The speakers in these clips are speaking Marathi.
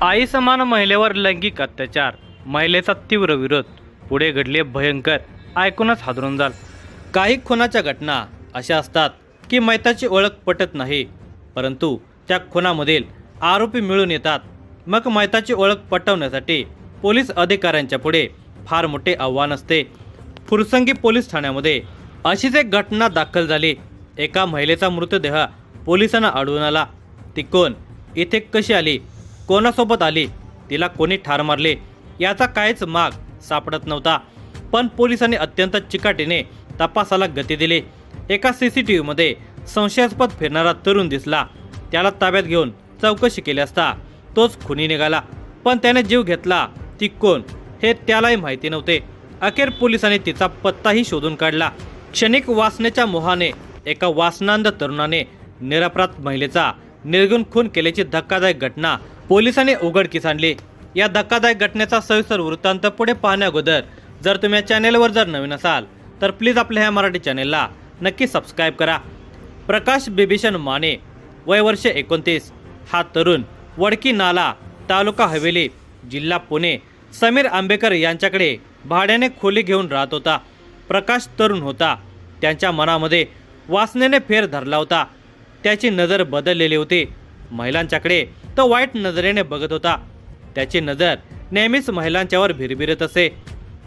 आई समान महिलेवर लैंगिक अत्याचार, महिलेचा तीव्र विरोध, पुढे घडले भयंकर, ऐकूनच हादरून जाल। काही खुनाच्या घटना अशा असतात की मैताची ओळख पटत नाही, परंतु त्या खुनामधील आरोपी मिळून येतात। मग मैताची ओळख पटवण्यासाठी पोलीस अधिकाऱ्यांच्या पुढे फार मोठे आव्हान असते। फुरसंगी पोलीस ठाण्यामध्ये अशीच एक घटना दाखल झाली। एका महिलेचा मृतदेह पोलिसांना आढळून आला। ती कोण, इथे कशी आली, कोणासोबत आली, तिला कोणी ठार मारले, याचा काहीच माग सापडत नव्हता। पण पोलिसांनी अत्यंत चिकाटीने तपासाला गती दिली। एका CCTVमध्ये संशयास्पद फिरणारा तरुण दिसला। त्याला ताब्यात घेऊन चौकशी केली असता तोच खुनी निघाला। पण त्याने जीव घेतला ती कोण हे त्यालाही माहिती नव्हते। अखेर पोलिसांनी तिचा पत्ताही शोधून काढला। क्षणिक वासनेच्या मोहाने एका वासनांध तरुणाने निरपराध महिलेचा निर्गुण खून केल्याची धक्कादायक घटना पोलिसांनी उघडकीस आणली। या धक्कादायक घटनेचा सविस्तर वृत्तांत पुढे पाहण्याअगोदर जर तुम्ही या चॅनेलवर जर नवीन असाल तर प्लीज आपल्या ह्या मराठी चॅनेलला नक्की सबस्क्राईब करा। प्रकाश बिभीषण माने, वय वर्ष 29, हा तरुण वडकी नाला, तालुका हवेली, जिल्हा पुणे, समीर आंबेकर यांच्याकडे भाड्याने खोली घेऊन राहत होता। प्रकाश तरुण होता, त्यांच्या मनामध्ये वासनेने फेर धरला होता। त्याची नजर बदललेली होती। महिलांच्याकडे तो वाईट नजरेने बघत होता। त्याची नजर नेहमीच महिलांच्यावर भिरभिरत असे।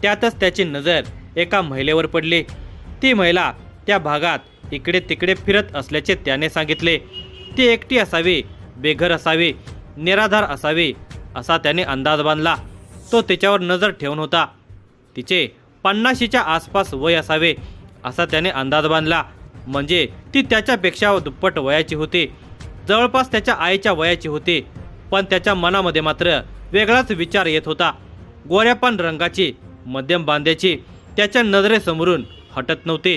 त्यातच त्याची नजर एका महिलेवर पडली। ती महिला त्या भागात इकडे तिकडे फिरत असल्याचे त्याने सांगितले। ती एकटी असावी, बेघर असावी, निराधार असावी असा त्याने अंदाज बांधला। तो तिच्यावर नजर ठेवून होता। तिचे 50च्या आसपास वय असावे असा त्याने अंदाज बांधला। म्हणजे ती त्याच्यापेक्षा दुप्पट वयाची होती, जवळपास त्याच्या आईच्या वयाची होती। पण त्याच्या मनामध्ये मात्र वेगळाच विचार येत होता। गोऱ्यापान रंगाची, मध्यम बांध्याची त्याच्या नजरेसमोरून हटत नव्हती।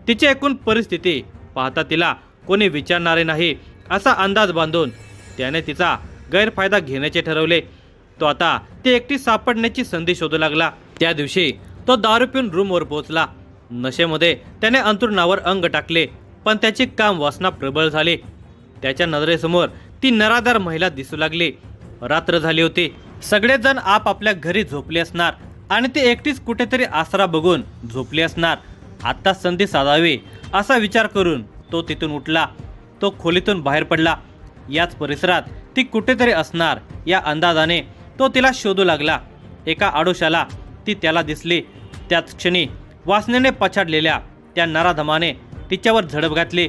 तिची एकूण परिस्थिती पाहता तिला कोणी विचारणारे नाही असा अंदाज बांधून त्याने तिचा गैरफायदा घेण्याचे ठरवले। तो आता ती एकटी सापडण्याची संधी शोधू लागला। त्या दिवशी तो दारू पिऊन रूमवर पोहोचला। नशेमध्ये त्याने अंथरुणावर अंग टाकले, पण त्याची काम वासना प्रबळ झाली। त्याच्या नजरेसमोर ती निराधार महिला दिसू लागली। रात्र झाली होती, सगळेजण आपापल्या घरी झोपले असणार आणि ती एकटीच कुठेतरी आसरा बघून झोपली असणार। आता संधी साधावी असा विचार करून तो तिथून उठला। तो खोलीतून बाहेर पडला। याच परिसरात ती कुठेतरी असणार या अंदाजाने तो तिला शोधू लागला। एका आडोशाला ती त्याला दिसली। त्याच क्षणी वासनेने पछाडलेल्या त्या नराधमाने तिच्यावर झडप घातली।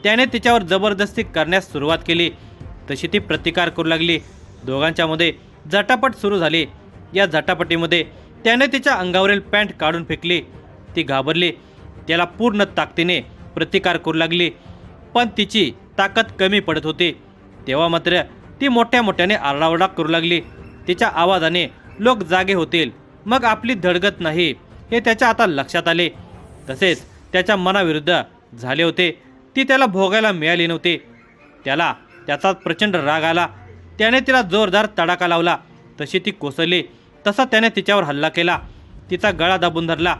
त्याने तिच्यावर जबरदस्ती करण्यास सुरुवात केली। तशी ती प्रतिकार करू लागली। दोघांच्या मध्ये झटापट सुरू झाली। या झटापटीमध्ये त्याने तिच्या अंगावरील पॅन्ट काढून फेकली। ती घाबरली, त्याला पूर्ण ताकदीने प्रतिकार करू लागली, पण तिची ताकद कमी पडत होती। तेव्हा मात्र ती मोठ्याने आरडाओरडा करू लागली। तिच्या आवाजाने लोक जागे होतील, मग आपली धडगत नाही हे त्याच्या आता लक्षात आले। तसेच त्याच्या मनाविरुद्ध झाले होते, ती त्याला भोगायला मिळाली नव्हती। त्याला त्याचा प्रचंड राग आला। त्याने तिला जोरदार तडाखा लावला। तशी ती कोसळली तसा त्याने तिच्यावर हल्ला केला। तिचा गळा दाबून धरला।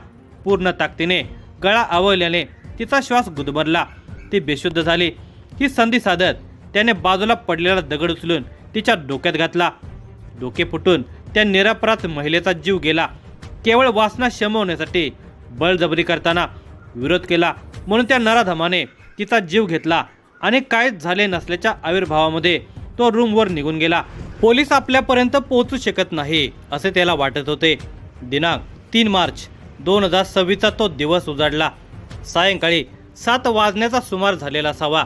पूर्ण ताकदीने गळा आवळल्याने तिचा श्वास गुदमरला। ती बेशुद्ध झाली। ही संधी साधत त्याने बाजूला पडलेला दगड उचलून तिच्या डोक्यात घातला। डोके फुटून त्या निरपराध महिलेचा जीव गेला। केवळ वासना शमवण्यासाठी बळजबरी करताना विरोध केला म्हणून त्या नराधमाने तिचा जीव घेतला आणि काहीच झाले नसल्याच्या आविर्भावामध्ये तो रूमवर निघून गेला। पोलीस आपल्यापर्यंत पोहोचू शकत नाही असे त्याला वाटत होते। दिनांक 3 मार्च 2026चा तो दिवस उजाडला। सायंकाळी 7 वाजण्याचा सुमार झालेला असावा।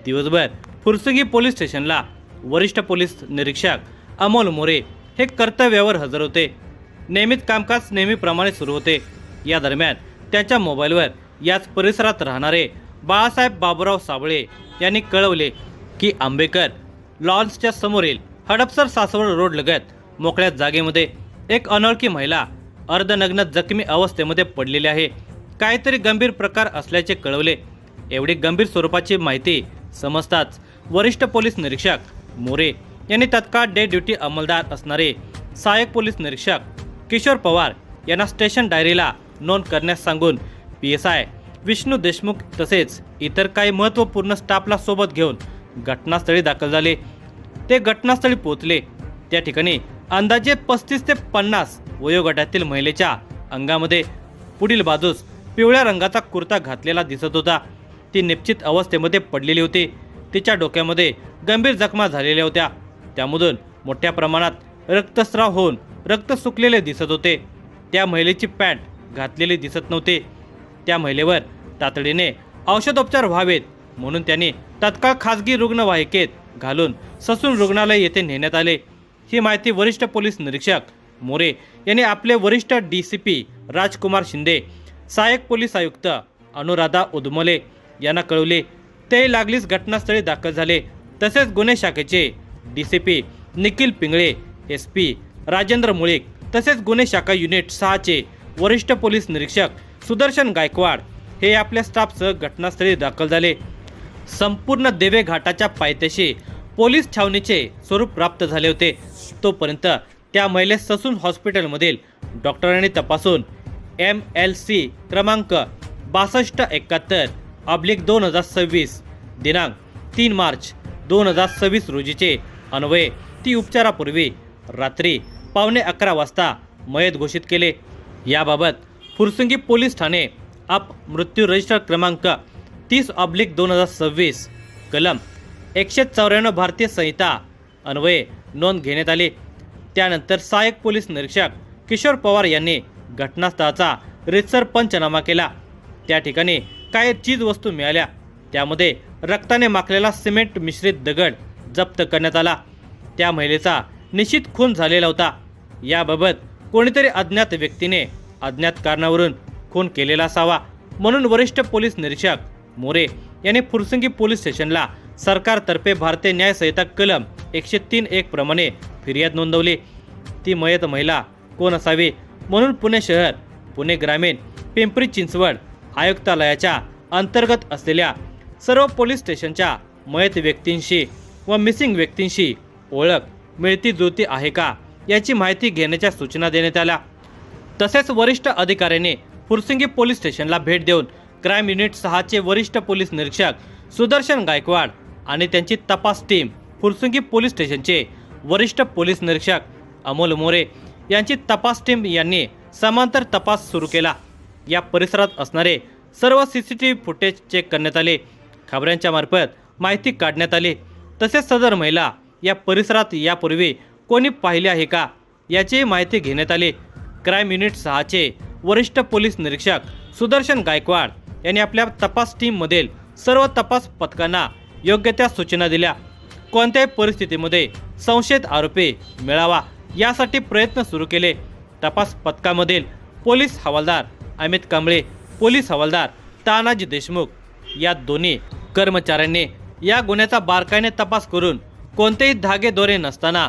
दिवसभर फुरसंगी पोलीस स्टेशनला वरिष्ठ पोलीस निरीक्षक अमोल मोरे हे कर्तव्यावर हजर होते। नियमित कामकाज नेहमीप्रमाणे सुरू होते। या दरम्यान त्याच्या मोबाईलवर याच परिसरात राहणारे बाळासाहेब बाबूराव साबळे यांनी कळवले की आंबेकर लॉन्सच्या समोरील हडपसर सासवड रोड लगत मोकळ्या जागेमध्ये एक अनोळखी महिला अर्धनग्न जखमी अवस्थेमध्ये पडलेली आहे। काहीतरी गंभीर प्रकार असल्याचे कळवले। एवढी गंभीर स्वरूपाची माहिती समजताच वरिष्ठ पोलीस निरीक्षक मोरे यांनी तत्काळ डे ड्युटी अंमलदार असणारे सहाय्यक पोलीस निरीक्षक किशोर पवार यांना स्टेशन डायरीला नोंद करण्यास सांगून PSI विष्णू देशमुख तसेच इतर काही महत्त्वपूर्ण स्टाफला सोबत घेऊन घटनास्थळी दाखल झाले। ते घटनास्थळी पोहोचले त्या ठिकाणी अंदाजे 35 ते 50 वयोगटातील महिलेच्या अंगामध्ये पुढील बाजूस पिवळ्या रंगाचा कुर्ता घातलेला दिसत होता। ती निश्चित अवस्थेमध्ये पडलेली होती। तिच्या डोक्यामध्ये गंभीर जखमा झालेल्या होत्या। त्यामधून मोठ्या प्रमाणात रक्तस्राव होऊन रक्त सुकलेले दिसत होते। त्या महिलेची पॅन्ट घातलेली दिसत नव्हती। त्या महिलेवर तातडीने औषधोपचार व्हावेत म्हणून त्यांनी तत्काळ खासगी रुग्णवाहिकेत घालून ससून रुग्णालय येथे नेण्यात आले। ही माहिती वरिष्ठ पोलीस निरीक्षक मोरे यांनी आपले वरिष्ठ DCP राजकुमार शिंदे, सहाय्यक पोलीस आयुक्त अनुराधा उदमले यांना कळवले। ते लागलीच घटनास्थळी दाखल झाले। तसेच गुन्हे शाखेचे DCP निखिल पिंगळे, SP राजेंद्र मुळीक तसेच गुन्हे शाखा युनिट 6 चे वरिष्ठ पोलीस निरीक्षक सुदर्शन गायकवाड हे आपल्या स्टाफसह घटनास्थळी दाखल झाले। संपूर्ण देवे घाटाच्या पायथ्याशी पोलीस छावणीचे स्वरूप प्राप्त झाले होते। तोपर्यंत त्या महिलेस ससून हॉस्पिटलमधील डॉक्टरांनी तपासून MLC क्रमांक 6271/2026 दिनांक 3 मार्च 2026 रोजीचे अन्वये ती उपचारापूर्वी रात्री 11:15 वाजता मयत घोषित केले। याबाबत फुरसुंगी पोलीस ठाणे अप मृत्यू रजिस्टर क्रमांक 30/2026 कलम 194 भारतीय संहिता अन्वये नोंद घेण्यात आली। त्यानंतर सहाय्यक पोलीस निरीक्षक किशोर पवार यांनी घटनास्थळाचा रीतसर पंचनामा केला। त्या ठिकाणी काही चीजवस्तू मिळाल्या। त्यामध्ये रक्ताने माखलेला सिमेंट मिश्रित दगड जप्त करण्यात आला। त्या महिलेचा निश्चित खून झालेला होता। याबाबत कोणीतरी अज्ञात व्यक्तीने अज्ञात कारणावरून खून केलेला असावा म्हणून वरिष्ठ पोलीस निरीक्षक मोरे यांनी फुरसुंगी पोलीस स्टेशनला सरकारतर्फे भारतीय न्याय संहिता कलम 103(1) प्रमाणे फिर्याद नोंदवली। ती मयत महिला कोण असावी म्हणून पुणे शहर, पुणे ग्रामीण, पिंपरी चिंचवड आयुक्तालयाच्या अंतर्गत असलेल्या सर्व पोलीस स्टेशनच्या मयत व्यक्तींशी व मिसिंग व्यक्तींशी ओळख मिळती जुळती आहे का याची माहिती घेण्याच्या सूचना देण्यात आल्या। तसेच वरिष्ठ अधिकाऱ्यांनी फुरसुंगी पोलीस स्टेशनला भेट देऊन क्राईम युनिट 6 चे वरिष्ठ पोलीस निरीक्षक सुदर्शन गायकवाड आणि त्यांची तपास टीम, फुरसुंगी पोलीस स्टेशनचे वरिष्ठ पोलीस निरीक्षक अमोल मोरे यांची तपास टीम यांनी समांतर तपास सुरू केला। या परिसरात असणारे सर्व CCTV फुटेज चेक करण्यात आले। खबऱ्यांच्या मार्फत माहिती काढण्यात आली। तसेच सदर महिला या परिसरात यापूर्वी कोणी पाहिले आहे का याची माहिती घेण्यात आली। क्राईम युनिट 6 चे वरिष्ठ पोलीस निरीक्षक सुदर्शन गायकवाड यांनी आपल्या तपास टीममधील सर्व तपास पथकांना योग्य त्या सूचना दिल्या। कोणत्याही परिस्थितीमध्ये संशयित आरोपी मिळावा यासाठी प्रयत्न सुरू केले। तपास पथकामधील पोलीस हवालदार अमित कांबळे, पोलीस हवालदार तानाजी देशमुख या दोन्ही कर्मचाऱ्यांनी या गुन्ह्याचा बारकाईने तपास करून कोणतेही धागेदोरे नसताना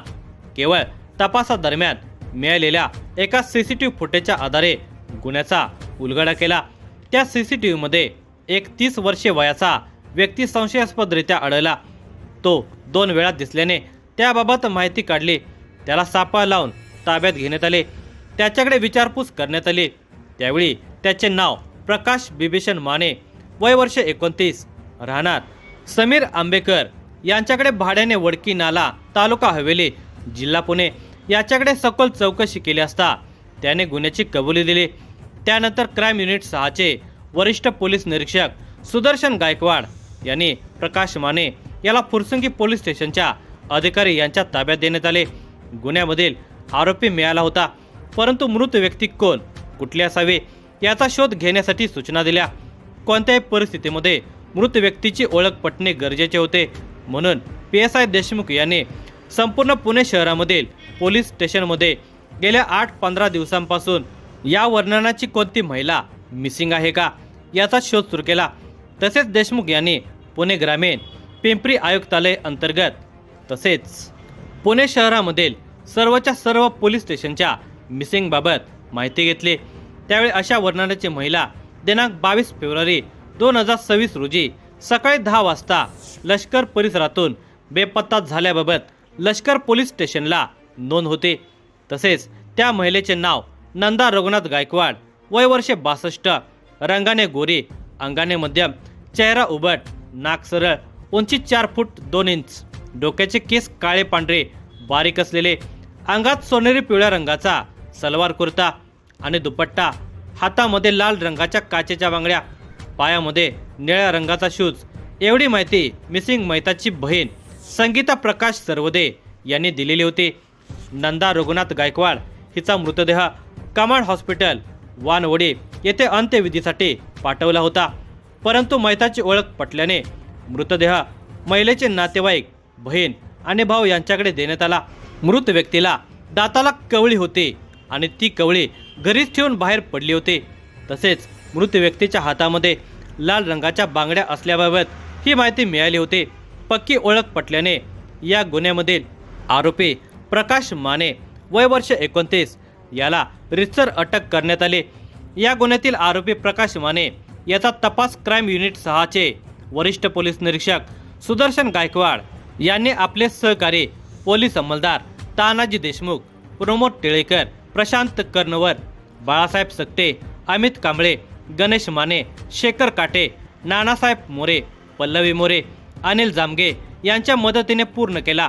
केवळ तपासादरम्यान मिळालेल्या एका CCTV फुटेजच्या आधारे गुन्ह्याचा उलगडा केला। त्या CCTV मध्ये एक 30 वर्षे वयाचा व्यक्ती संशयास्पदरित्या आढळला। तो 2 वेळा दिसल्याने त्याबाबत माहिती काढली। त्याला सापळा लावून ताब्यात घेण्यात आले। त्याच्याकडे विचारपूस करण्यात आली। त्यावेळी त्याचे नाव प्रकाश बिभीषण माने, वय वर्ष 29, राहणार समीर आंबेकर यांच्याकडे भाड्याने वडकी नाला, तालुका हवेली, जिल्हा पुणे याच्याकडे सखोल चौकशी केली असता त्याने गुन्ह्याची कबुली दिली। त्यानंतर क्राईम युनिट 6 चे वरिष्ठ पोलीस निरीक्षक सुदर्शन गायकवाड यांनी प्रकाश माने याला फुरसुंगी पोलीस स्टेशनच्या अधिकारी यांच्या ताब्यात देण्यात आले। गुन्ह्यामधील आरोपी मिळाला होता, परंतु मृत व्यक्ती कोण, कुठली असावे याचा शोध घेण्यासाठी सूचना दिल्या। कोणत्याही परिस्थितीमध्ये मृत व्यक्तीची ओळख पटणे गरजेचे होते म्हणून PSI देशमुख यांनी संपूर्ण पुणे शहरामधील पोलीस स्टेशनमध्ये गेल्या 8-15 दिवसांपासून या वर्णनाची कोणती महिला मिसिंग आहे का याचा शोध सुरू केला। तसेच देशमुख यांनी पुणे ग्रामीण, पिंपरी आयुक्तालय अंतर्गत तसेच पुणे शहरामधील सर्वच्या सर्व पोलीस स्टेशनच्या मिसिंग बाबत माहिती घेतली। त्यावेळी अशा वर्णनाची महिला दिनांक 22 फेब्रुवारी 2026 रोजी सकाळी 10 वाजता लष्कर परिसरातून बेपत्ता झाल्याबाबत लष्कर पोलीस स्टेशनला नोंद होते। तसेच त्या महिलेचे नाव नंदा रघुनाथ गायकवाड, वय वर्ष 62, रंगाने गोरी, अंगाने मध्यम, चेहरा उबट, नाक सरळ, उंची 4 फूट 2 इंच, डोक्याचे केस काळे पांढरे बारीक असलेले, अंगात सोनेरी पिवळ्या रंगाचा सलवार कुर्ता आणि दुपट्टा, हातामध्ये लाल रंगाच्या काचेच्या बांगड्या, पायामध्ये निळ्या रंगाचा शूज. एवढी माहिती मिसिंग मैताची बहीण संगीता प्रकाश सरवदे यांनी दिलेली होती. नंदा रघुनाथ गायकवाड हिचा मृतदेह कमांड हॉस्पिटल वानवडी येथे अंत्यविधीसाठी पाठवला होता. परंतु मैताची ओळख पटल्याने मृतदेह महिलेचे नातेवाईक, बहीण आणि भाऊ यांच्याकडे देण्यात आला. मृत व्यक्तीला दाताला कवळी होती आणि ती कवळी घरीच ठेवून बाहेर पडली होती. तसेच मृत व्यक्तीच्या हातामध्ये लाल रंगाच्या बांगड्या असल्याबाबत ही माहिती मिळाली होती. पक्की ओळख पटल्याने या गुन्ह्यामधील आरोपी प्रकाश माने वय वर्ष 29 याला रितसर अटक करण्यात आली. या गुन्ह्यातील आरोपी प्रकाश माने याचा तपास क्राईम युनिट 6 चे वरिष्ठ पोलीस निरीक्षक सुदर्शन गायकवाड यांनी आपले सहकारी पोलीस अंमलदार तानाजी देशमुख, प्रमोद टिळेकर, प्रशांत कर्णवर, बाळासाहेब सक्ते, अमित कांबळे, गणेश माने, शेखर काटे, नानासाहेब मोरे, पल्लवी मोरे, अनिल जामगे यांच्या मदतीने पूर्ण केला.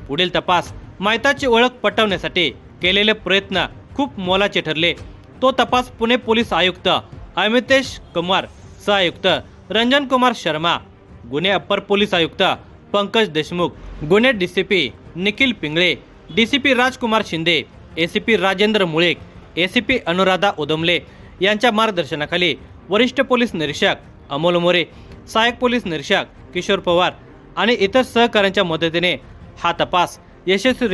पुढील तपास मैताची ओळख पटवण्यासाठी केलेले प्रयत्न खूप मोलाचे ठरले. तो तपास पुणे पोलीस आयुक्त अमितेश कुमार, सहआयुक्त रंजन कुमार शर्मा, गुन्हे अप्पर पोलीस आयुक्त पंकज देशमुख, गुन्हे डीसीपी निखिल पिंगळे, डीसीपी राजकुमार शिंदे, एसीपी राजेंद्र मुळेक, एसीपी अनुराधा उदमले यांच्या मार्गदर्शनाखाली वरिष्ठ पोलीस निरीक्षक अमोल मोरे, सहाय्यक पोलीस निरीक्षक किशोर पवार आणि इतर सहकाऱ्यांच्या मदतीने हा तपास यशस्वीरित्या